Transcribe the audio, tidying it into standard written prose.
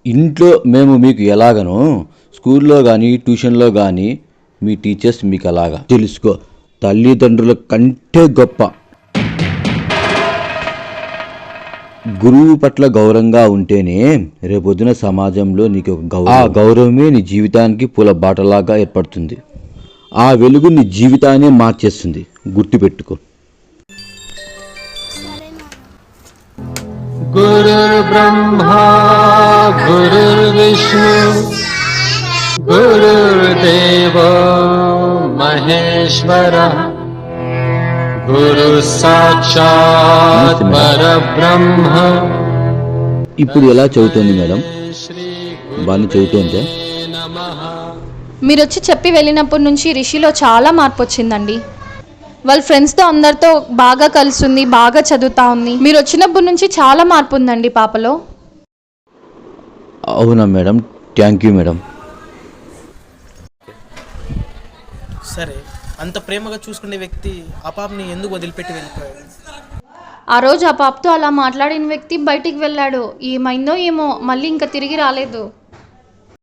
ఇంట్లో మేము మీకు ఎలాగనో స్కూల్లో కానీ ట్యూషన్లో కానీ మీ టీచర్స్ మీకు అలాగా తెలుసుకో. తల్లిదండ్రుల కంటే గొప్ప. గురువు పట్ల గౌరవంగా ఉంటేనే రేపొద్దున సమాజంలో నీకు ఒక గౌరవం. ఆ గౌరవమే నీ జీవితానికి పూల బాటలాగా ఏర్పడుతుంది. ఆ వెలుగు నీ జీవితాన్ని మార్చేస్తుంది. గుర్తుపెట్టుకో. గురుర్ బ్రహ్మా గురుర్ విష్ణు గురుర్దేవో మహేశ్వరః గురు సాక్షాత్ పరబ్రహ్మ. ఇప్పుడు ఎలా చదువుతోంది మేడం? బాగా చదువుతోందా? మీరు వచ్చి చెప్పి వెళ్ళినప్పటి నుంచి రిషిలో చాలా మార్పు వచ్చిందండి. వాళ్ళ ఫ్రెండ్స్తో అందరితో బాగా కలుస్తుంది, బాగా చదువుతా ఉంది. మీరు వచ్చినప్పటి నుంచి చాలా మార్పు ఉందండి పాపలో. అవునా మేడం, థ్యాంక్ యూ మేడం. సరే, అంత ప్రేమగా చూసుకునే వ్యక్తి ఆ పాపని ఎందుకు వదిలిపెట్టి వెళ్ళిపోయాడు? ఆ రోజు ఆ పాపతో అలా మాట్లాడిన వ్యక్తి బయటికి వెళ్ళాడు. ఏమైందో ఏమో, మళ్ళీ ఇంకా తిరిగి రాలేదు.